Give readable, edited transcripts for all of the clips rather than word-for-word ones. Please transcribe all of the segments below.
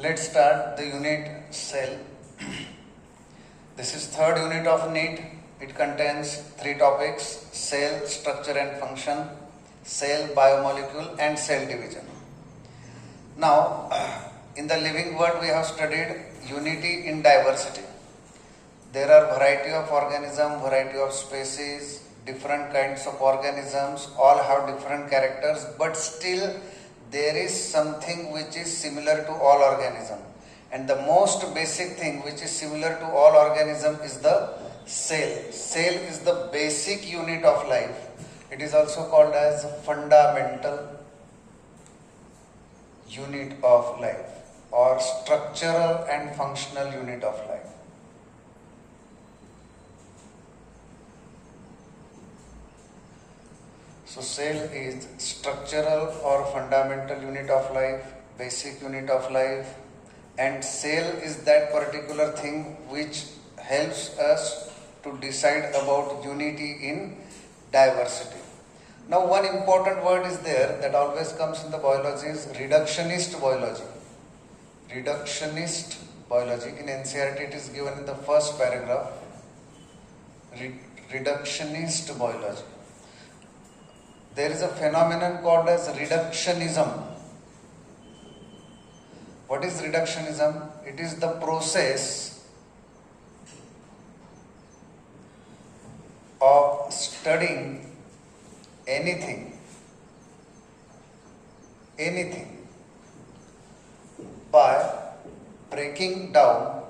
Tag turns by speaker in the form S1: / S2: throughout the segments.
S1: Let's start the unit cell. This is third unit of NEET. It contains three topics: cell, structure and function, cell, biomolecule and cell division. Now, in the living world we have studied unity in diversity. There are variety of organisms, variety of species, different kinds of organisms, all have different characters, but still there is something which is similar to all organisms. And the most basic thing which is similar to all organisms is the cell. Cell is the basic unit of life. It is also called as fundamental unit of life or structural and functional unit of life. So cell is structural or fundamental unit of life, basic unit of life, and cell is that particular thing which helps us to decide about unity in diversity. Now one important word is there that always comes in the biology is reductionist biology. Reductionist biology. In NCERT it is given in the first paragraph. Reductionist biology. There is a phenomenon called as reductionism. What is reductionism? It is the process of studying anything by breaking down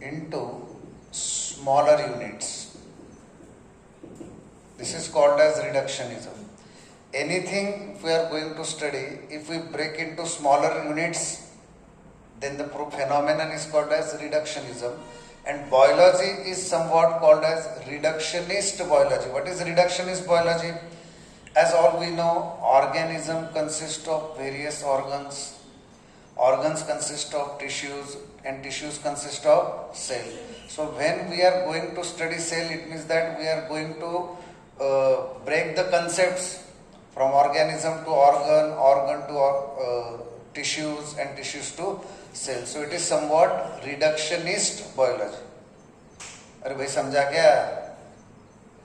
S1: into smaller units. This is called as reductionism. Anything we are going to study, if we break into smaller units, then the phenomenon is called as reductionism. And biology is somewhat called as reductionist biology. What is reductionist biology? As all we know, organism consists of various organs. Organs consist of tissues and tissues consist of cell. So when we are going to study cell, it means that we are going to break the concepts from organism to organ, organ to tissues and tissues to cells. So it is somewhat reductionist biology. अरे भाई समझा क्या?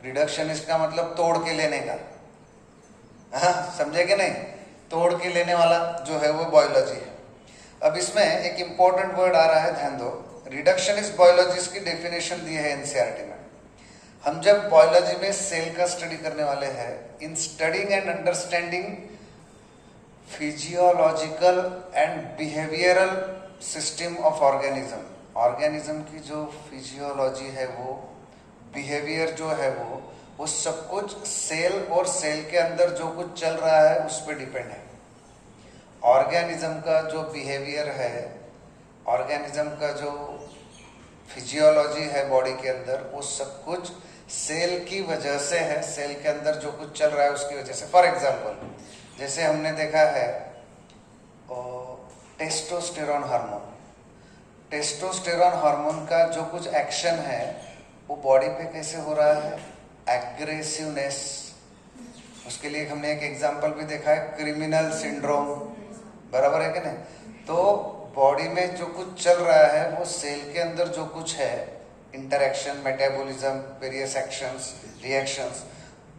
S1: Reductionist का मतलब तोड़ के लेने का. हाँ समझे कि नहीं? तोड़ के लेने वाला जो है वो बायोलॉजी है. अब इसमें एक इम्पोर्टेंट वर्ड आ रहा है, ध्यान दो. रिडक्शनिस्ट बायोलॉजी की डेफिनेशन दी है एनसीईआरटी में. हम जब बायोलॉजी में सेल का स्टडी करने वाले हैं, इन studying and understanding physiological and behavioural system of organism. Organism की जो फिजियोलॉजी है, वो बिहेवियर जो है, वो सब कुछ सेल और सेल के अंदर जो कुछ चल रहा है उस पर डिपेंड है. ऑर्गेनिज्म का जो बिहेवियर है, ऑर्गेनिज्म का जो फिजियोलॉजी है बॉडी के अंदर, वो सब कुछ सेल की वजह से है. सेल के अंदर जो कुछ चल रहा है उसकी वजह से. फॉर एग्जांपल, जैसे हमने देखा है टेस्टोस्टेरोन हार्मोन. टेस्टोस्टेरोन हार्मोन का जो कुछ एक्शन है वो बॉडी पे कैसे हो रहा है? एग्रेसिवनेस. उसके लिए हमने एक एग्जांपल भी देखा है, क्रिमिनल सिंड्रोम. बराबर है कि नहीं? तो बॉडी में जो कुछ चल रहा है वो सेल के अंदर जो कुछ है, interaction, metabolism, various actions, reactions,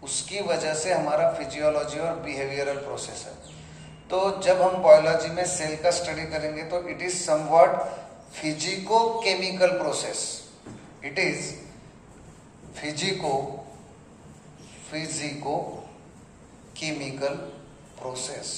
S1: उसकी वजह से हमारा फिजियोलॉजी और बिहेवियरल प्रोसेस है. तो जब हम बायोलॉजी में सेल का स्टडी करेंगे तो it is somewhat physico chemical process. It is physico chemical process.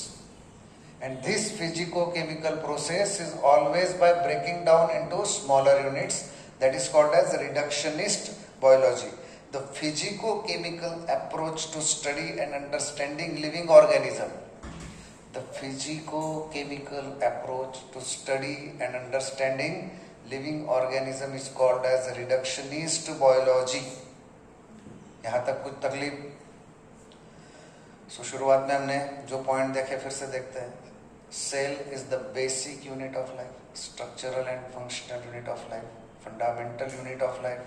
S1: And this physico-chemical process is always by breaking down into smaller units. That is called as reductionist biology. The physico-chemical approach to study and understanding living organism. The physico-chemical approach to study and understanding living organism is called as reductionist biology. यहाँ तक कुछ तकलीफ? शुरुआत में हमने जो point देखे फिर से देखते हैं. Cell is the basic unit of life, structural and functional unit of life, fundamental unit of life.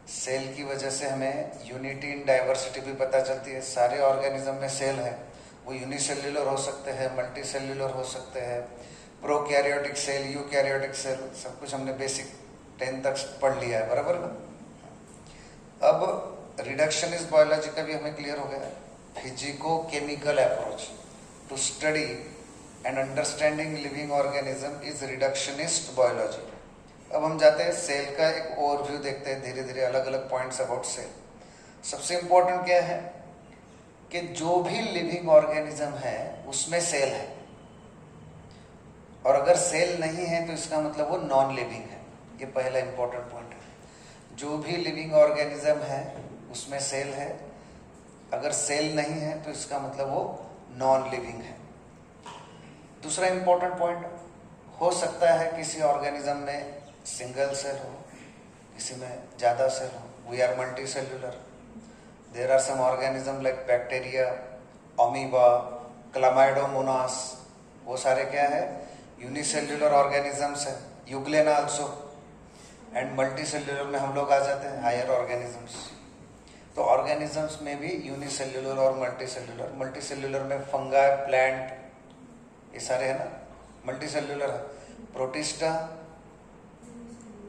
S1: Cell की वजह से हमें यूनिटी इन डाइवर्सिटी भी पता चलती है. सारे ऑर्गेनिज्म में सेल है, वो यूनिसेल्युलर हो सकते हैं, मल्टी सेल्युलर हो सकते हैं, प्रोकैरियोटिक सेल, यूकैरियोटिक सेल, सब कुछ हमने बेसिक 10 तक पढ़ लिया है, बराबर ना। अब रिडक्शनिस्ट बायोलॉजी का भी हमें क्लियर हो गया है। Physico chemical approach to study and understanding living organism is reductionist biology. अब हम जाते हैं सेल का एक ओवरव्यू देखते हैं धीरे धीरे, अलग अलग पॉइंट्स अबाउट सेल। सबसे इंपॉर्टेंट क्या है कि जो भी लिविंग ऑर्गेनिज्म है उसमें सेल है, और अगर सेल नहीं है तो इसका मतलब वो नॉन लिविंग है। ये पहला इंपॉर्टेंट पॉइंट है। जो भी लिविंग ऑर्गेनिज्म है उसमें सेल है, अगर सेल नहीं है तो इसका मतलब वो नॉन लिविंग है। दूसरा इंपॉर्टेंट पॉइंट, हो सकता है किसी ऑर्गेनिज्म में सिंगल सेल हो, किसी में ज्यादा सेल हो। We are multicellular. There are some organism like bacteria, amoeba, chlamydomonas, वो सारे क्या है, यूनिसेल्युलर ऑर्गेनिजम्स है। Euglena also. And multicellular में हम लोग आ जाते हैं, हायर ऑर्गेनिजम्स। तो ऑर्गेनिजम्स में भी यूनिसेल्युलर और मल्टी सेल्युलर। मल्टी सेल्युलर में फंगाई, प्लांट, ये सारे है ना, मल्टी सेल्युलर है। प्रोटिस्टा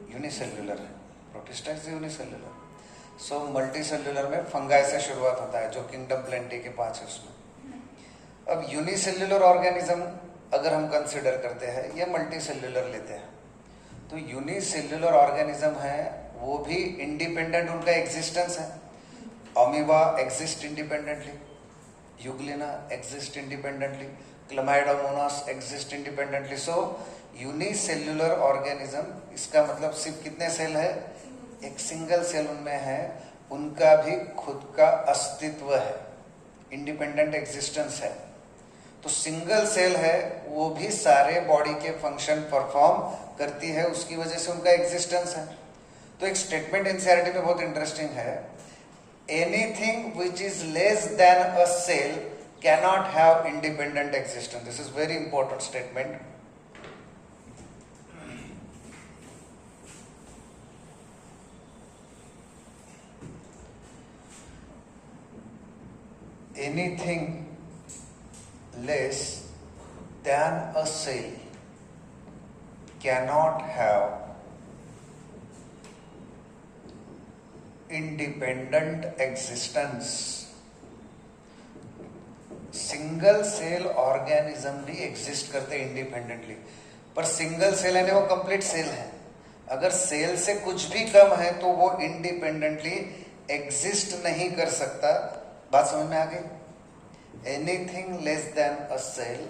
S1: यूनिसेल्युलर है, protista is unicellular. So multi cellular में फंगाई से शुरुआत होता है, जो किंगडम प्लेंटी के 5 है उसमें। अब यूनिसेल्युलर ऑर्गेनिज्म अगर हम कंसिडर करते हैं या मल्टी सेल्युलर लेते हैं, तो यूनिसेल्युलर ऑर्गेनिज्म है वो भी इंडिपेंडेंट, उनका एग्जिस्टेंस है। Amoeba exist independently, euglena exist independently, chlamydomonas exist independently. So unicellular organism, इसका मतलब सिर्फ कितने सेल है, एक सिंगल सेल उनमें है, उनका भी खुद का अस्तित्व है, इंडिपेंडेंट एग्जिस्टेंस है। तो सिंगल सेल है वो भी सारे बॉडी के फंक्शन परफॉर्म करती है, उसकी वजह से उनका एग्जिस्टेंस है। तो एक स्टेटमेंट एनसीईआरटी में बहुत इंटरेस्टिंग है, anything which is less than a cell cannot have independent existence. This is very important statement. Anything less than a cell cannot have independent existence. Single cell organism भी exist करते independently, पर single cell है ना, वो complete cell है। अगर cell से कुछ भी कम है तो वो इंडिपेंडेंटली एग्जिस्ट नहीं कर सकता। बात समझ में आ गई? Anything less than a cell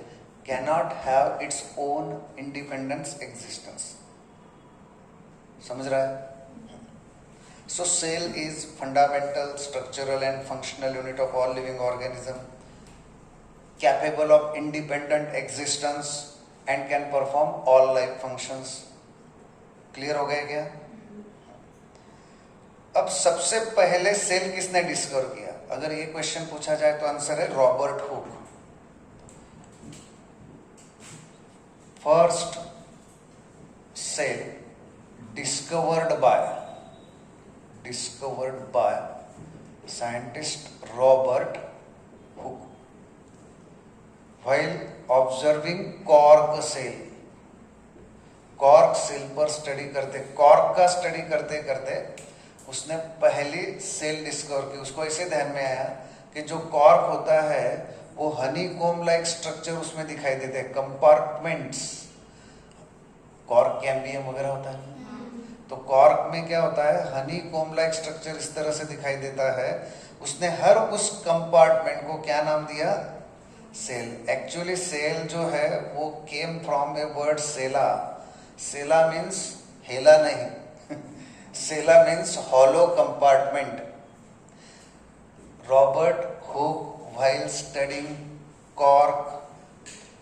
S1: cannot have its own independence existence. समझ रहा है? So cell is fundamental, structural and functional unit of all living organism, capable of independent existence and can perform all life functions. Clear हो गया क्या? अब सबसे पहले cell किसने डिस्कवर किया? अगर ये क्वेश्चन पूछा जाए तो आंसर है Robert Hooke. First cell discovered by scientist Robert Hooke while observing cork cell. Cork cell पर स्टडी करते, कॉर्क का स्टडी करते करते उसने पहली सेल डिस्कवर की। उसको ऐसे ध्यान में आया कि जो कॉर्क होता है वो हनी कोम लाइक स्ट्रक्चर उसमें दिखाई देते हैं, कंपार्टमेंट्स। कॉर्क कैम्बियम वगैरह होता है, तो कॉर्क में क्या होता है, हनी कोम लाइक स्ट्रक्चर इस तरह से दिखाई देता है। उसने हर उस कंपार्टमेंट को क्या नाम दिया? सेल। एक्चुअली सेल जो है वो came from a word cella. Cella means हेला नहीं, cella means hollow compartment. Robert Hooke, while studying cork,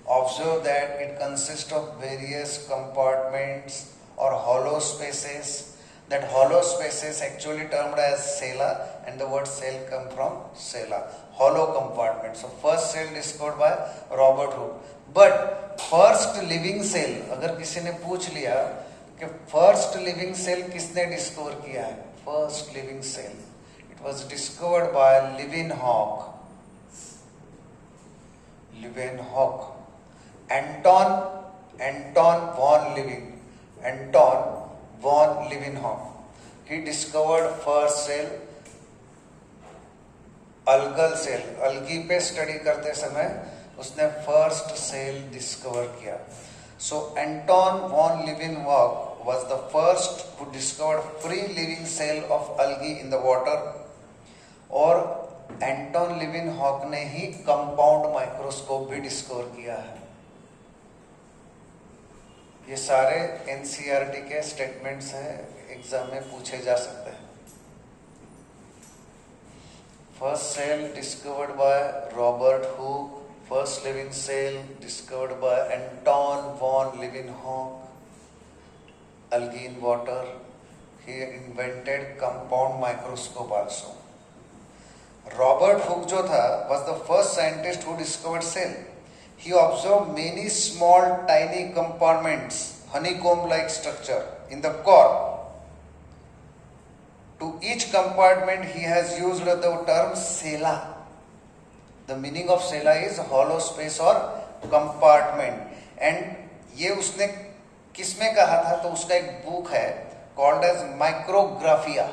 S1: observed that it consists of various compartments or hollow spaces. That hollow spaces actually termed as cella, and the word cell come from cella, hollow compartment. So first cell discovered by Robert Hooke. But first living cell, अगर किसी ने पूछ लिया कि first living cell किसने discover किया है, first living cell, it was discovered by Leeuwenhoek. Leeuwenhoek. Anton von Leeuwenhoek. He discovered first cell, algal cell. algae पे स्टडी करते समय उसने फर्स्ट सेल डिस्कवर किया. So Anton von Leeuwenhoek was the first who discovered free living cell of algae in the water. और Anton लिविनहॉक ने ही compound microscope भी discover किया है. ये सारे एनसीईआरटी के स्टेटमेंट्स हैं, एग्जाम में पूछे जा सकते हैं. First cell discovered by Robert Hooke. First living cell discovered by Anton von Leeuwenhoek. algae in water. He invented compound microscope also. Robert Hooke जो था was the first scientist who discovered cell. He observed many small tiny compartments, honeycomb-like structure in the core. To each compartment he has used the term cella. The meaning of cella is hollow space or compartment. And ये उसने किसमें कहा था? तो उसका एक book है called as Micrographia.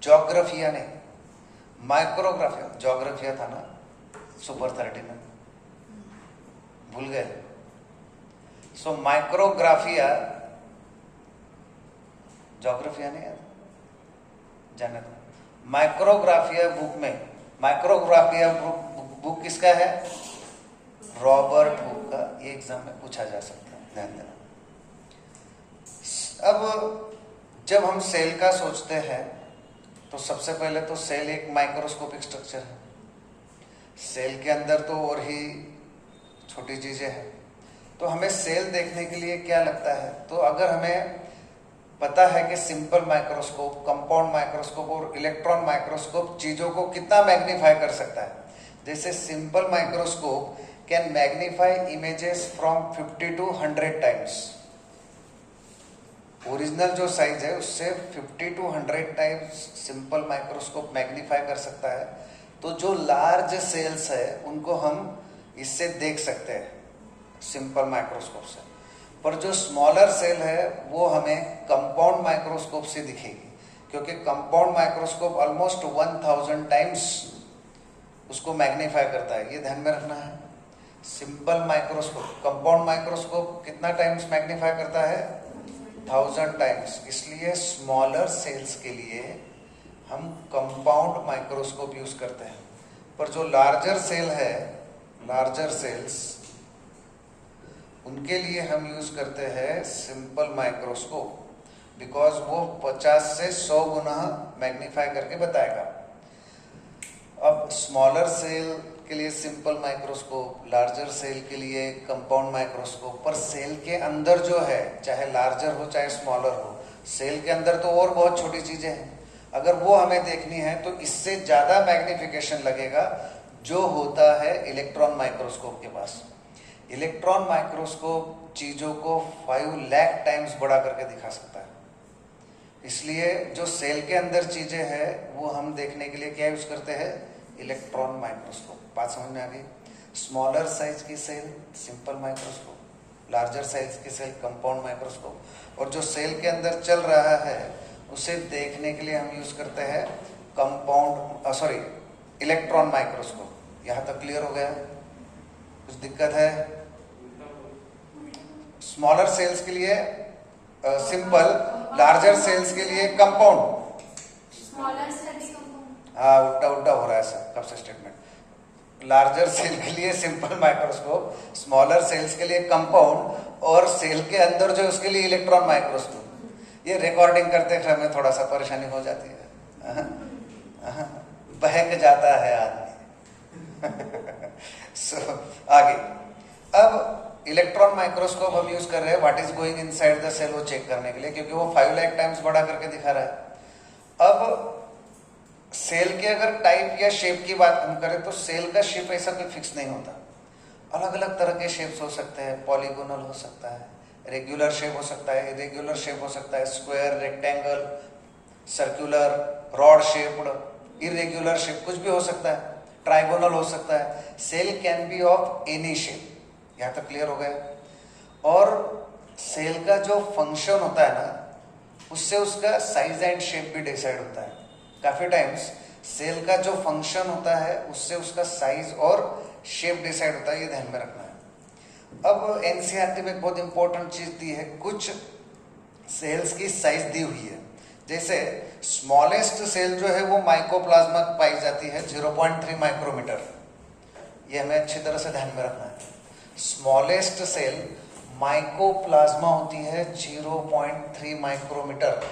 S1: जोग्राफिया नहीं, माइक्रोग्राफिया. जोग्राफिया था ना सुपर 30 में, भूल गए? सो माइक्रोग्राफिया, जोग्राफिया नहीं है, जाने दो. माइक्रोग्राफिया बुक में, माइक्रोग्राफिया बुक किसका है? रॉबर्ट हुक का. ये एग्जाम में पूछा जा सकता है, ध्यान देना. अब जब हम सेल का सोचते हैं तो सबसे पहले तो सेल एक माइक्रोस्कोपिक स्ट्रक्चर है. सेल के अंदर तो और ही छोटी चीजें हैं. तो हमें सेल देखने के लिए क्या लगता है? तो अगर हमें पता है कि सिंपल माइक्रोस्कोप, कंपाउंड माइक्रोस्कोप और इलेक्ट्रॉन माइक्रोस्कोप चीजों को कितना मैग्नीफाई कर सकता है. जैसे simple microscope can magnify images from 50 to 100 times. Original जो साइज है उससे 50 to 100 times simple microscope magnify कर सकता है. तो जो लार्ज सेल्स है उनको हम इससे देख सकते हैं सिंपल माइक्रोस्कोप से. पर जो स्मॉलर सेल है वो हमें कंपाउंड माइक्रोस्कोप से दिखेगी, क्योंकि कंपाउंड माइक्रोस्कोप ऑलमोस्ट 1000 टाइम्स उसको मैग्नीफाई करता है. ये ध्यान में रखना है. सिंपल माइक्रोस्कोप, कंपाउंड माइक्रोस्कोप कितना टाइम्स मैग्नीफाई करता है? 1000 टाइम्स. इसलिए स्मॉलर सेल्स के लिए हम कंपाउंड माइक्रोस्कोप यूज करते हैं. पर जो लार्जर सेल है, लार्जर सेल्स, उनके लिए हम यूज करते हैं सिंपल माइक्रोस्कोप, बिकॉज वो 50 से 100 गुना मैग्नीफाई करके बताएगा. अब स्मॉलर सेल के लिए सिंपल माइक्रोस्कोप, लार्जर सेल के लिए कंपाउंड माइक्रोस्कोप. पर सेल के अंदर जो है, चाहे लार्जर हो चाहे स्मॉलर हो, सेल के अंदर तो और बहुत छोटी चीजें हैं. अगर वो हमें देखनी है तो इससे ज्यादा मैग्निफिकेशन लगेगा जो होता है इलेक्ट्रॉन माइक्रोस्कोप के पास. इलेक्ट्रॉन माइक्रोस्कोप चीजों को 5 लाख टाइम्स बड़ा करके दिखा सकता है. इसलिए जो सेल के अंदर चीजें हैं वो हम देखने के लिए क्या यूज करते हैं? Electron microscope. बात समझ में आ गई? स्मॉलर साइज की cell simple microscope, larger size की सेल कंपाउंड माइक्रोस्कोप. और जो सेल के अंदर चल रहा है उसे देखने के लिए हम यूज करते हैं इलेक्ट्रॉन माइक्रोस्कोप. यहां तक क्लियर हो गया? कुछ दिक्कत है? स्मॉलर सेल्स के लिए सिंपल, लार्जर सेल्स के लिए कंपाउंड. हाँ, उल्टा उल्टा हो रहा है सर कब से स्टेटमेंट. लार्जर सेल के लिए सिंपल माइक्रोस्कोप, स्मॉलर सेल्स के लिए कंपाउंड, और सेल के अंदर जो उसके लिए इलेक्ट्रॉन माइक्रोस्कोप. ये रिकॉर्डिंग करते समय थोड़ा सा परेशानी हो जाती है, बहक जाता है आदमी. आगे अब इलेक्ट्रॉन माइक्रोस्कोप हम यूज कर रहे हैं what is going inside the cell, वो चेक करने के लिए, क्योंकि वो 5 लाख टाइम्स बड़ा करके दिखा रहा है. अब सेल के अगर टाइप या शेप की बात हम करें तो सेल का शेप ऐसा कोई फिक्स नहीं होता. अलग अलग तरह के शेप्स हो सकते हैं. पॉलीगोनल हो सकता है, रेगुलर शेप हो सकता है, इरेगुलर शेप हो सकता है, square, rectangle, circular, rod shaped, irregular shape, कुछ भी हो सकता है. ट्राइगोनल हो सकता है, cell can be of any shape. यहाँ तक क्लियर हो गया। और सेल का जो फंक्शन होता है ना, उससे उसका साइज एंड शेप भी डिसाइड होता है। काफी टाइम्स सेल का जो फंक्शन होता है उससे उसका साइज और शेप डिसाइड होता है, ये ध्यान में रखना है। अब एनसीईआरटी में एक बहुत इंपॉर्टेंट चीज दी है, कुछ सेल्स की साइज दी हुई है। जैसे स्मॉलेस्ट सेल जो है वो माइकोप्लाज्मा पाई जाती है 0.3 माइक्रोमीटर, ये हमें अच्छी तरह से ध्यान में रखना है। स्मॉलेस्ट सेल माइकोप्लाज्मा होती है 0.3 micrometre,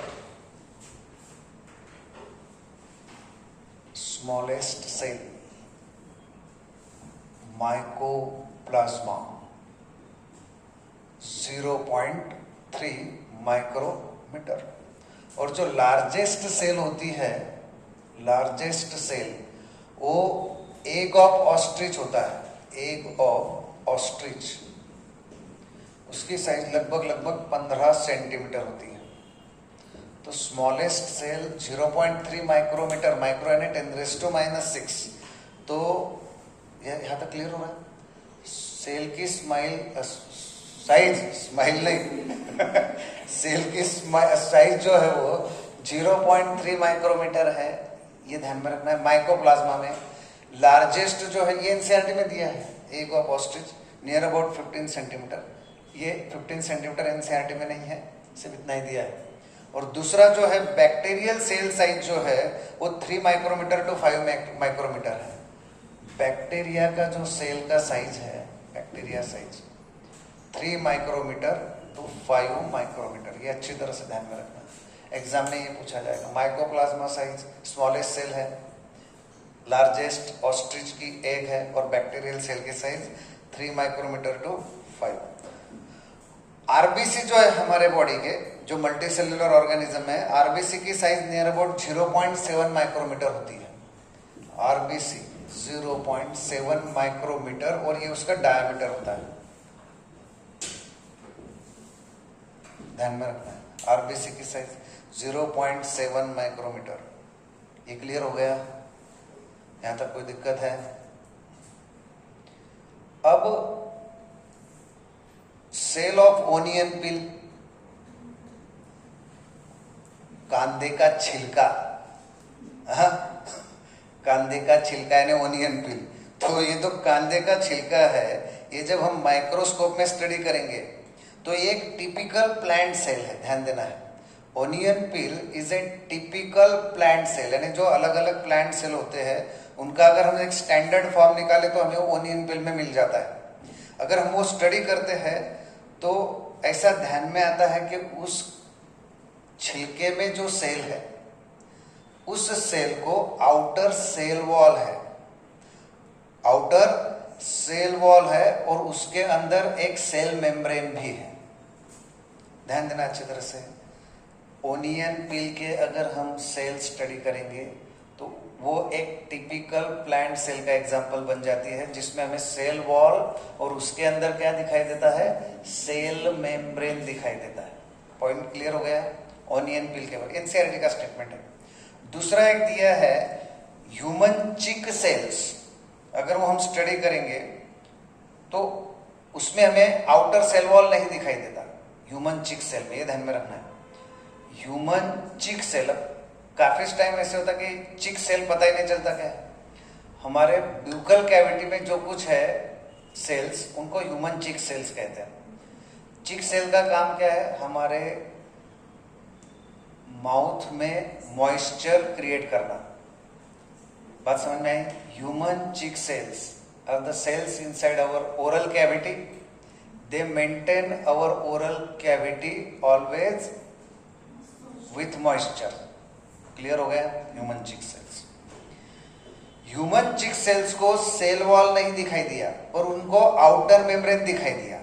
S1: smallest cell mycoplasma 0.3 micrometre. और जो लार्जेस्ट सेल होती है, लार्जेस्ट सेल वो एग ऑफ ऑस्ट्रिच होता है, एग ऑफ ऑस्ट्रिच, उसकी साइज लगभग 15 सेंटीमीटर होती है। तो स्मॉलेस्ट सेल 0.3 माइक्रोमीटर, माइक्रो यानी 10⁻⁻⁶। तो यहाँ तक क्लियर हो रहा है? सेल की स्माइल नहीं सेल की साइज जो है वो 0.3 माइक्रोमीटर है, ये ध्यान में रखना है। माइकोप्लाज्मा में लार्जेस्ट जो है, ये एनसीईआरटी में दिया है, egg of ostrich near about 15 centimetre. ये 15 सेंटीमीटर एनसीईआरटी में नहीं है, सिर्फ इतना ही दिया है। और दूसरा जो है बैक्टीरियल सेल साइज जो है वो 3 माइक्रोमीटर टू 5 माइक्रोमीटर है। बैक्टीरिया का जो सेल का साइज है, bacteria size 3 micrometre to 5 micrometre, ये अच्छी तरह से ध्यान में रखना। एग्जाम में ये पूछा जाएगा। माइकोप्लाज्मा साइज स्मॉलेस्ट सेल है, लार्जेस्ट ऑस्ट्रिच की एग है, और बैक्टीरियल सेल की साइज 3 माइक्रोमीटर टू 5। आरबीसी जो है हमारे बॉडी के, जो मल्टी सेल्युलर ऑर्गेनिज्म है, आरबीसी की साइज नियर अबाउट 0.7 माइक्रोमीटर होती है। आरबीसी 0.7 माइक्रोमीटर, और ये उसका डायमीटर होता है, ध्यान में रखना है। आरबीसी की साइज 0.7 माइक्रोमीटर। ये क्लियर हो गया? यहां तक कोई दिक्कत है? अब सेल ऑफ ओनियन पिल, कांदे का छिलका, कांदे का छिलका यानी ओनियन पिल। तो ये तो कांदे का छिलका है, ये जब हम माइक्रोस्कोप में स्टडी करेंगे तो ये एक टिपिकल प्लांट सेल है, ध्यान देना है। Onion peel is a typical plant cell, यानी जो अलग अलग प्लांट सेल होते हैं उनका अगर हम एक स्टैंडर्ड फॉर्म निकाले तो हमें वो ओनियन पिल में मिल जाता है। अगर हम वो स्टडी करते हैं तो ऐसा ध्यान में आता है कि उस छिलके में जो सेल है, उस सेल को आउटर सेल वॉल है, आउटर सेल वॉल है, और उसके अंदर एक सेल मेम्ब्रेन भी है। ध्यान देना अच्छी तरह से। ओनियन पिल के अगर हम सेल स्टडी करेंगे तो वो एक टिपिकल प्लांट सेल का एग्जांपल बन जाती है, जिसमें हमें सेल वॉल और उसके अंदर क्या दिखाई देता है? सेल मेम्ब्रेन दिखाई देता है। पॉइंट क्लियर हो गया? ओनियन पिल के बारे एनसीईआरटी का स्टेटमेंट है। दूसरा एक दिया है ह्यूमन चिक सेल्स। अगर वो हम स्टडी करेंगे तो उसमें हमें आउटर सेल वॉल नहीं दिखाई देता ह्यूमन चिक सेल में, ये ध्यान में रखना है। ह्यूमन चिक सेल, काफी टाइम ऐसे होता है कि चिक सेल पता ही नहीं चलता क्या है। हमारे ब्यूकल कैविटी में जो कुछ है सेल्स, उनको ह्यूमन चिक सेल्स कहते हैं। चिक सेल का काम क्या है? हमारे माउथ में मॉइस्चर क्रिएट करना। बात समझ में आई? Human cheek cells are the cells inside our oral cavity. They maintain our oral cavity always with moisture. Clear हो गया? Human cheek cells. Human cheek cells को सेल वॉल नहीं दिखाई दिया और उनको आउटर मेम्ब्रेन दिखाई दिया।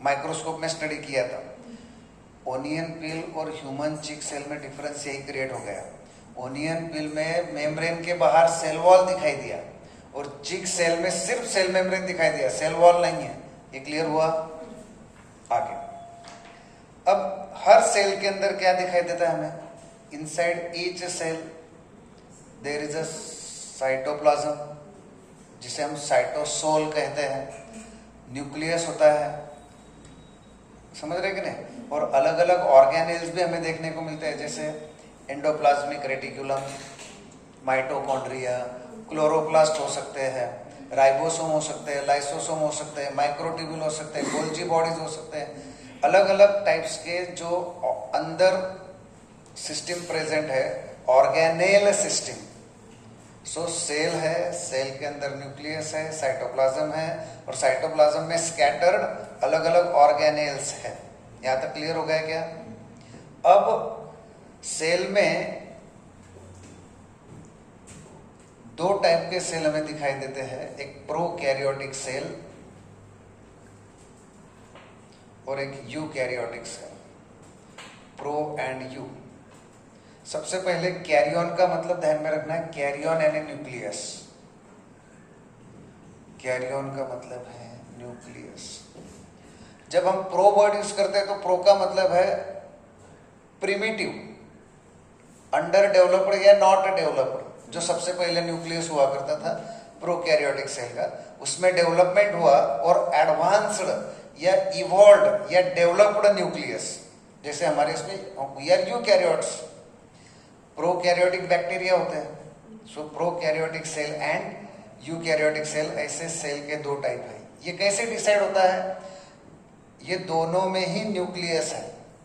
S1: माइक्रोस्कोप में स्टडी किया था। ओनियन पिल और ह्यूमन चिक सेल में डिफरेंस यही क्रिएट हो गया। ओनियन पिल में मेम्ब्रेन के बाहर सेल वॉल दिखाई दिया और चिक सेल में सिर्फ सेल मेम्ब्रेन दिखाई दिया, सेल वॉल नहीं है। ये क्लियर हुआ? आगे अब हर सेल के अंदर क्या दिखाई देता है हमें? Inside each cell there is a cytoplasm जिसे हम साइटोसोल कहते हैं, न्यूक्लियस होता है, समझ रहे कि नहीं। और अलग अलग ऑर्गेनेल्स भी हमें देखने को मिलते हैं, जैसे एंडोप्लाज्मिक रेटिकुलम, माइटोकॉन्ड्रिया, क्लोरोप्लास्ट हो सकते हैं, राइबोसोम हो सकते हैं, लाइसोसोम हो सकते हैं, माइक्रोट्यूब्यूल हो सकते हैं, गोल्जी बॉडीज हो सकते हैं, अलग अलग टाइप्स के जो अंदर सिस्टम प्रेजेंट है, ऑर्गेनेल सिस्टम। सो सेल है, सेल के अंदर न्यूक्लियस है, साइटोप्लाज्म है, और साइटोप्लाज्म में स्कैटर्ड अलग अलग ऑर्गेनेल्स है। यहां तक क्लियर हो गया क्या? अब सेल में दो टाइप के सेल हमें दिखाई देते हैं, एक प्रोकैरियोटिक सेल और एक eukaryotic cell, pro and eu. सबसे पहले कैरियन का मतलब ध्यान में रखना है, कैरियन यानी न्यूक्लियस। कैरियन का मतलब है न्यूक्लियस। जब हम प्रो वर्ड यूज करते हैं तो प्रो का मतलब है प्रिमिटिव, अंडर डेवलप्ड या नॉट डेवलप्ड। जो सबसे पहले न्यूक्लियस हुआ करता था प्रोकैरियोटिक सेल का, उसमें डेवलपमेंट हुआ और एडवांस्ड या इवॉल्व या डेवलप्ड न्यूक्लियस, जैसे हमारे इसमें we are eukaryotes, prokaryotic bacteria होते हैं। So prokaryotic cell and eukaryotic cell, ऐसे सेल के दो टाइप है। ये कैसे डिसाइड होता है? ये दोनों में ही न्यूक्लियस है,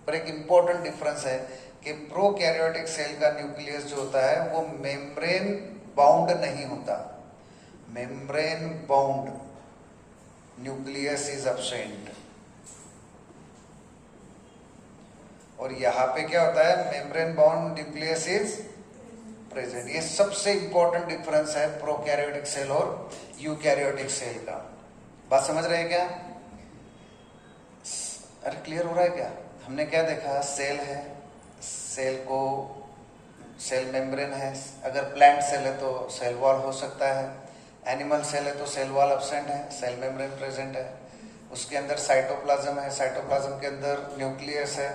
S1: पर एक इंपॉर्टेंट डिफरेंस है कि प्रोकैरियोटिक सेल का न्यूक्लियस जो होता है वो मेम्ब्रेन बाउंड नहीं होता। Membrane bound nucleus is absent. और यहां पे क्या होता है? Membrane bound nucleus is present. ये सबसे इंपॉर्टेंट डिफरेंस है प्रोकैरियोटिक सेल और यूकैरियोटिक सेल का। बात समझ रहे हैं क्या? अरे क्लियर हो रहा है क्या? हमने क्या देखा? सेल है, सेल को सेल मेम्ब्रेन है, अगर प्लांट सेल है तो सेल वॉल हो सकता है, एनिमल सेल है तो सेल वॉल एब्सेंट है, सेल मेम्ब्रेन प्रेजेंट है। उसके अंदर साइटोप्लाज्म है, साइटोप्लाज्म के अंदर न्यूक्लियस है,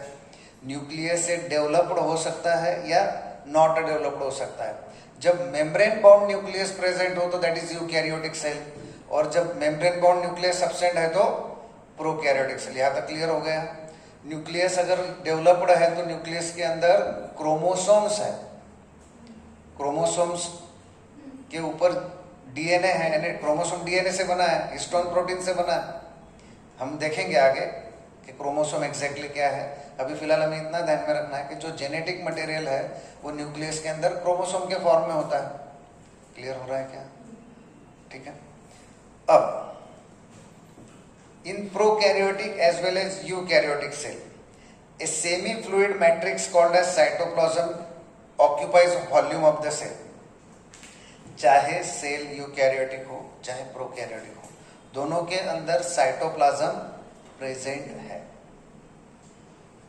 S1: न्यूक्लियस से डेवलप्ड हो सकता है या नॉट डेवलप्ड हो सकता है। जब मेम्ब्रेन बाउंड न्यूक्लियस प्रेजेंट हो तो दैट इज यूकैरियोटिक सेल, और जब मेम्ब्रेन बाउंड न्यूक्लियस एब्सेंट है तो प्रोकैरियोटिक सेल। यहां तक क्लियर हो गया? न्यूक्लियस अगर डेवलप्ड है तो न्यूक्लियस के अंदर क्रोमोसोम्स है, क्रोमोसोम्स के ऊपर डीएनए है, यानी क्रोमोसोम डीएनए से बना है, हिस्टोन प्रोटीन से बना है। हम देखेंगे आगे कि क्रोमोसोम एग्जैक्टली क्या है। अभी फिलहाल हमें इतना ध्यान में रखना है कि जो जेनेटिक मटेरियल है वो न्यूक्लियस के अंदर क्रोमोसोम के फॉर्म में होता है। क्लियर हो रहा है क्या? ठीक है। अब in prokaryotic as well as eukaryotic cell, a semi-fluid matrix called as cytoplasm occupies volume of the cell. चाहे सेल यूकैरियोटिक हो चाहे प्रोकैरियोटिक हो, दोनों के अंदर साइटोप्लाज्म प्रेजेंट है।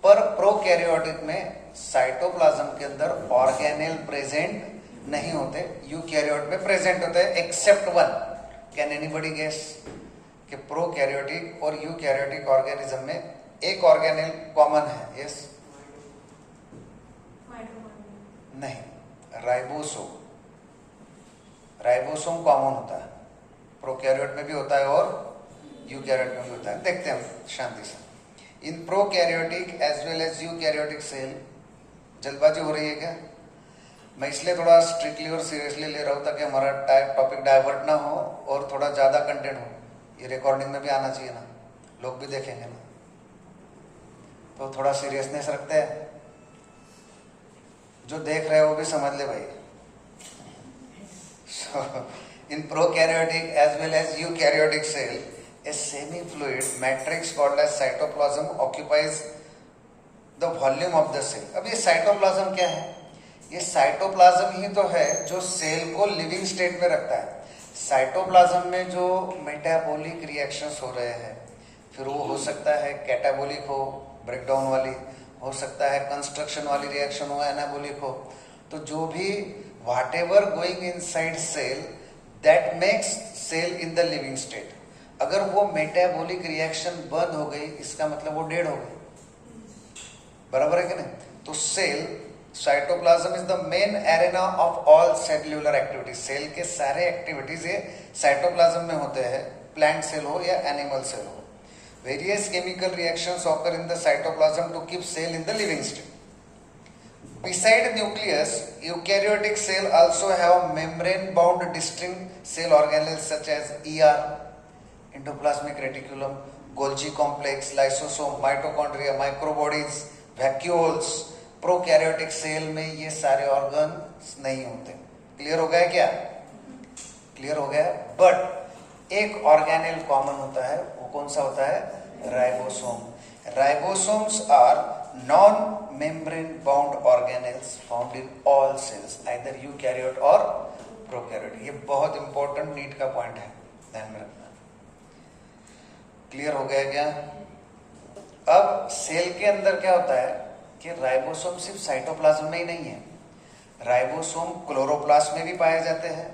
S1: पर प्रोकैरियोटिक में साइटोप्लाज्म के अंदर ऑर्गेनेल प्रेजेंट नहीं होते, यूकैरियोट में प्रेजेंट होते हैं except one. Can anybody guess कि प्रोकैरियोटिक और यूकैरियोटिक ऑर्गेनिज्म में एक ऑर्गेनेल कॉमन है? यस? नहीं, राइबोसोम। राइबोसोम कॉमन होता है, प्रोकैरियोट में भी होता है और यूकैरियोट में भी होता है। देखते हैं शांति से। In prokaryotic as well as eukaryotic cell, जल्दबाजी हो रही है क्या? मैं इसलिए थोड़ा स्ट्रिक्टली और सीरियसली ले रहा हूं ताकि हमारा टॉपिक डाइवर्ट ना हो और थोड़ा ज्यादा कंटेंट हो। ये रिकॉर्डिंग में भी आना चाहिए ना, लोग भी देखेंगे ना, तो थोड़ा सीरियसनेस रखते हैं। जो देख रहे हो वो भी समझ ले भाई। In prokaryotic as well as eukaryotic cell, a semi-fluid matrix called as cytoplasm occupies the volume of the cell. अब ये साइटोप्लाज्म क्या है? ये साइटोप्लाज्म ही तो है जो सेल को लिविंग स्टेट में रखता है। साइटोप्लाज्म में जो मेटाबॉलिक रिएक्शंस हो रहे हैं, फिर वो हो सकता है कैटाबॉलिक हो, ब्रेकडाउन वाली हो सकता है, कंस्ट्रक्शन वाली रिएक्शन हो, एनाबॉलिक हो, तो जो भी whatever going inside cell that makes cell in the living state, अगर वो मेटाबॉलिक रिएक्शन बंद हो गई इसका मतलब वो डेड हो गई। बराबर है कि नहीं? तो cell cytoplasm is the main arena of all cellular activities. Cell के सारे एक्टिविटीज ये साइटोप्लाज्म में होते हैं, प्लांट सेल हो या एनिमल सेल हो। Various chemical reactions occur in the cytoplasm to keep cell in the living state. Beside nucleus, eukaryotic cell also have membrane-bound distinct cell organelles such as ER, endoplasmic reticulum, Golgi complex, lysosome, mitochondria, microbodies, vacuoles. Prokaryotic cell में ये सारे organs नहीं होते। Clear हो गया क्या? Clear हो गया। बट एक ऑर्गेनेल कॉमन होता है, वो कौन सा होता है? Ribosome. Ribosomes are non-membrane bound organelles found in all cells, either eukaryote or prokaryote. ये बहुत इंपॉर्टेंट नीट का पॉइंट है, ध्यान में रखना। क्लियर हो गया क्या? अब सेल के अंदर क्या होता है कि राइबोसोम सिर्फ साइटोप्लाज्म में ही नहीं है, राइबोसोम क्लोरोप्लास्ट में भी पाए जाते हैं,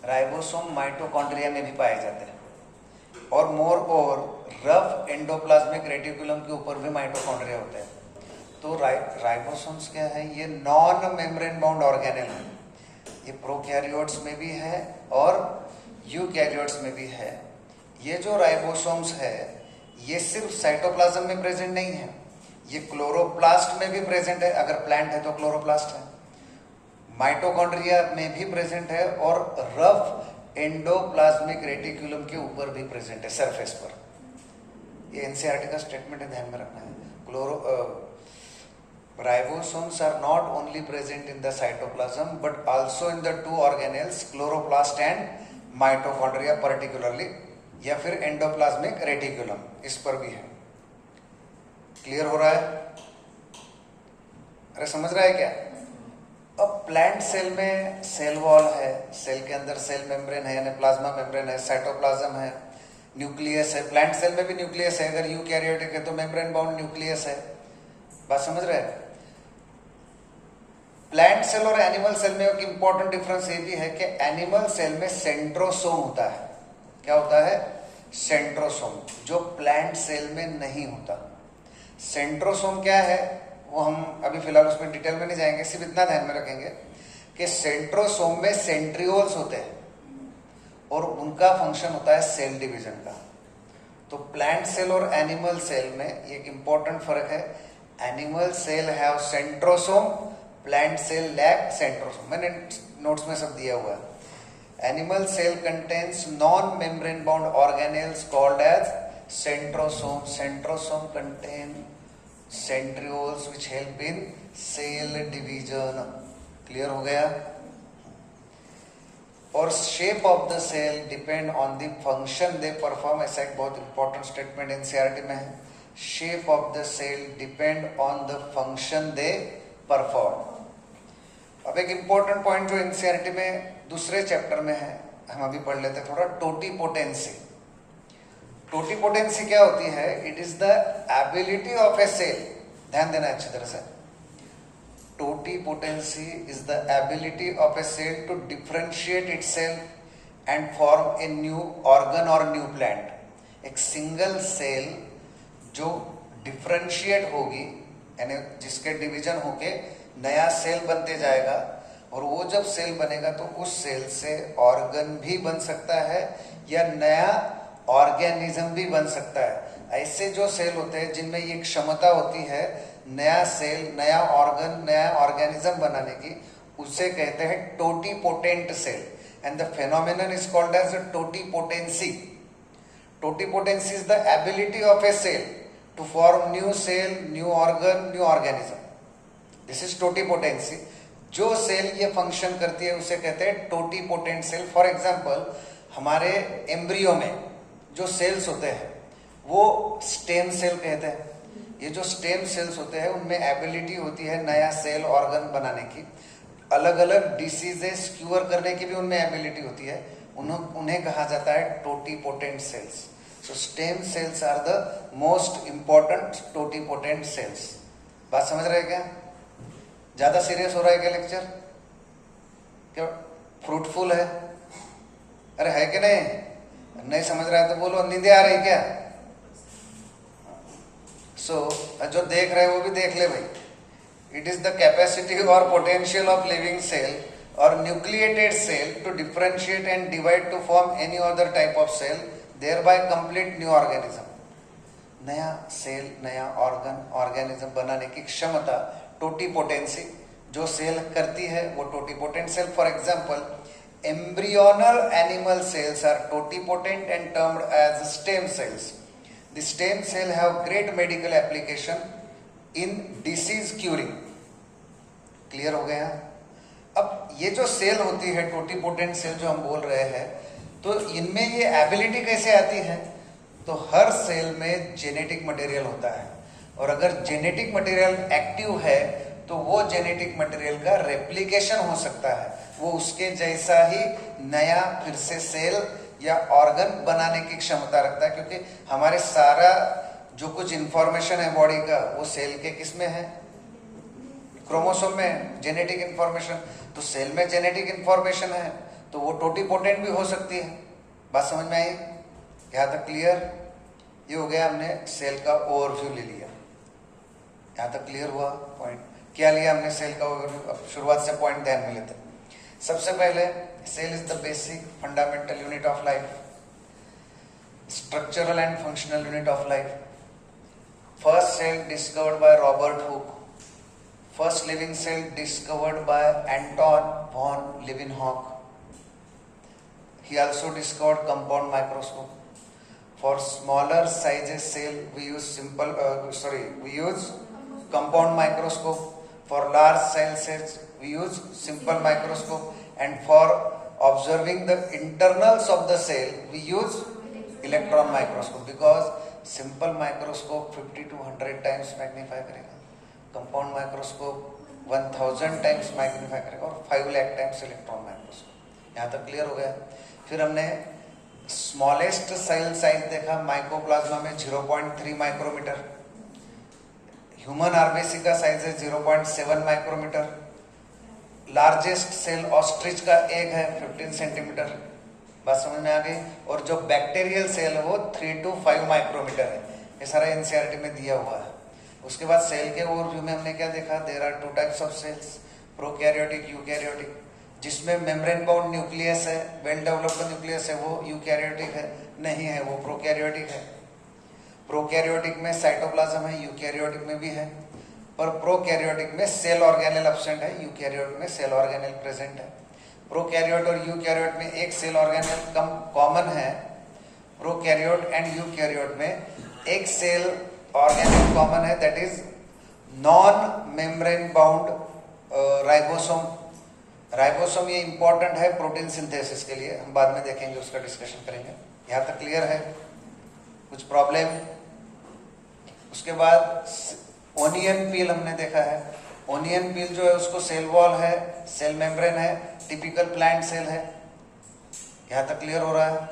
S1: राइबोसोम माइटोकॉन्ड्रिया में भी पाए जाते हैं, और more over rough endoplasmic reticulum के ऊपर भी माइटोकॉन्ड्रिया होते हैं। तो राइबोसोम्स क्या है? ये नॉन मेम्ब्रेन बाउंड ऑर्गेनेल है। ये प्रोकैरियोट्स में भी है और यूकैरियोट्स में भी है। ये जो राइबोसोम्स है ये सिर्फ साइटोप्लाज्म में प्रेजेंट नहीं है, ये क्लोरोप्लास्ट में भी प्रेजेंट है, अगर प्लांट है तो क्लोरोप्लास्ट है, माइटोकॉन्ड्रिया में भी प्रेजेंट है, और रफ एंडोप्लाज्मिक रेटिकुलम के ऊपर भी प्रेजेंट है, सरफेस पर। ये एनसीईआरटी का स्टेटमेंट है, ध्यान में रखना है। Ribosomes are not only present in the cytoplasm but also in the two organelles chloroplast and mitochondria particularly, या फिर एंडोप्लाज्मिक रेटिकुलम, इस पर भी है। क्लियर हो रहा है? अरे समझ रहा है क्या? अब प्लांट सेल में सेल वॉल है, सेल के अंदर सेल मेम्ब्रेन है यानी प्लाज्मा मेम्ब्रेन है, साइटोप्लाज्म है, न्यूक्लियस है। प्लांट सेल में भी न्यूक्लियस है, अगर यूकैरियोटिक है तो मेम्ब्रेन बाउंड न्यूक्लियस है। बात समझ रहे हैं? प्लांट सेल और एनिमल सेल में एक इंपॉर्टेंट डिफरेंस ये भी है कि एनिमल सेल में सेंट्रोसोम होता है। क्या होता है? सेंट्रोसोम, जो प्लांट सेल में नहीं होता। सेंट्रोसोम क्या है वो हम अभी फिलहाल उसमें डिटेल में नहीं जाएंगे, सिर्फ इतना ध्यान में रखेंगे कि सेंट्रोसोम में सेंट्रियोल्स होते हैं और उनका फंक्शन होता है सेल डिवीजन का। तो प्लांट सेल और एनिमल सेल में एक इंपॉर्टेंट फर्क है। Animal cell have centrosome, plant cell lack centrosome. मैंने नोट्स में सब दिया हुआ है। Animal cell contains non membrane bound organelles called as centrosome. Centrosome contain centrioles which help in cell division. Clear हो गया? और shape of the cell depend on the function they perform. ऐसा एक बहुत इंपॉर्टेंट स्टेटमेंट एनसीईआरटी में है। Shape of the cell depend on the function they perform. अब एक इंपॉर्टेंट पॉइंट जो एनसीईआरटी में दूसरे चैप्टर में है, हम अभी पढ़ लेते हैं थोड़ा, टोटीपोटेंसी। टोटीपोटेंसी क्या होती है? It is the ability of a cell, ध्यान देना अच्छी तरह से। Totipotency is the ability of a cell to differentiate itself and form a new organ और न्यू प्लांट। एक सिंगल सेल जो डिफरेंशिएट होगी, यानी जिसके डिवीजन होके नया सेल बनते जाएगा, और वो जब सेल बनेगा तो उस सेल से ऑर्गन भी बन सकता है या नया ऑर्गेनिज्म भी बन सकता है। ऐसे जो सेल होते हैं जिनमें ये क्षमता होती है नया सेल, नया ऑर्गन, नया ऑर्गेनिज्म बनाने की, उसे कहते हैं totipotent cell, and the phenomenon is called as totipotency. Totipotency is the ability of a cell to form new cell, new organ, new organism. This is totipotency. जो सेल ये function करती है उसे कहते हैं टोटीपोटेंट सेल। फॉर एग्जाम्पल, हमारे embryo में जो सेल्स होते हैं वो स्टेम सेल कहते हैं। ये जो स्टेम सेल्स होते हैं उनमें एबिलिटी होती है नया सेल ऑर्गन बनाने की, अलग अलग डिसीजेस क्योर करने की भी उनमें एबिलिटी होती है। उन्हें कहा जाता है totipotent cells. So stem cells are the most important totipotent cells. बात समझ रहे हैं क्या? ज्यादा सीरियस हो रहा है क्या लेक्चर? क्या फ्रूटफुल है? अरे है कि नहीं? नहीं समझ रहा है तो बोलो, नींदे आ रही क्या? जो देख रहे हैं वो भी देख ले भाई। It is the capacity or potential of living cell or nucleated cell to differentiate and divide to form any other type of cell, thereby complete new organism. नया सेल, नया ऑर्गेनिज्म बनाने की क्षमता, टोटीपोटेंसी, जो सेल करती है वो totipotent cell. For example, embryonal animal cells are totipotent and termed as stem cells. The stem cell have great medical application in disease curing. Clear हो गया? अब ये जो सेल होती है टोटीपोटेंट सेल जो हम बोल रहे हैं, तो इनमें ये एबिलिटी कैसे आती है? तो हर सेल में जेनेटिक मटेरियल होता है, और अगर जेनेटिक मटेरियल एक्टिव है तो वो जेनेटिक मटेरियल का रेप्लिकेशन हो सकता है, वो उसके जैसा ही नया फिर से सेल या ऑर्गन बनाने की क्षमता रखता है, क्योंकि हमारे सारा जो कुछ इंफॉर्मेशन है बॉडी का वो सेल के किस में है? क्रोमोसोम में, जेनेटिक इंफॉर्मेशन. तो सेल में जेनेटिक इंफॉर्मेशन है तो वो टोटीपोटेंट भी हो सकती है. बात समझ में आई? यहाँ तक क्लियर? ये हो गया, हमने सेल का ओवरव्यू ले लिया. यहाँ तक क्लियर हुआ पॉइंट? क्या लिया हमने सेल का ओवरव्यू? अब शुरुआत से पॉइंट ध्यान में लेते हैं. सबसे पहले, cell is the basic fundamental unit of life, structural and functional unit of life. First cell discovered by Robert Hooke. First living cell discovered by Anton von Leeuwenhoek. He also discovered compound microscope. For smaller sizes cell we use compound microscope. For large cells we use simple microscope, and for observing the internals of the cell we use electron microscope, because simple microscope 50 to 100 times magnify करेगा, compound microscope 1000 times magnify करेगा, और 5 lakh times electron microscope. यहाँ तक clear हो गया? फिर हमने smallest cell size देखा माइकोप्लाज्मा में 0.3 माइक्रोमीटर. ह्यूमन आरबीसी का साइज है 0.7 माइक्रोमीटर. लार्जेस्ट सेल ऑस्ट्रिच का एग है 15 सेंटीमीटर. बात समझ में आ गई? और जो बैक्टीरियल सेल है वो 3 to 5 माइक्रोमीटर है. ये सारा एनसीईआरटी में दिया हुआ है. उसके बाद सेल के ओवरव्यू में हमने क्या देखा? There are 2 types of cells, prokaryotic, eukaryotic. जिसमें मेम्ब्रेन बाउंड न्यूक्लियस है, वेल डेवलप्ड न्यूक्लियस है, वो यूकैरियोटिक है. नहीं है, वो प्रोकैरियोटिक है. प्रोकैरियोटिक में साइटोप्लाज्म है, यूकैरियोटिक में भी है, पर प्रोकैरियोटिक में सेल ऑर्गेनेल एब्सेंट है, यूकैरियोट में सेल ऑर्गेनेल प्रेजेंट है. प्रोकैरियोट और यूकैरियोट में एक सेल ऑर्गेनेल कॉमन है. प्रोकैरियोट एंड यूकैरियोट में एक सेल ऑर्गेनेल कॉमन है, that is non membrane bound ribosome. Ribosome ये इंपॉर्टेंट है प्रोटीन सिंथेसिस के लिए, हम बाद में देखेंगे, उसका डिस्कशन करेंगे. यहाँ तक क्लियर है? कुछ प्रॉब्लम? उसके बाद ओनियन पील हमने देखा है. ओनियन पील जो है उसको सेल वॉल है, सेल मेम्ब्रेन है, टिपिकल प्लांट सेल है. यहाँ तक क्लियर हो रहा है?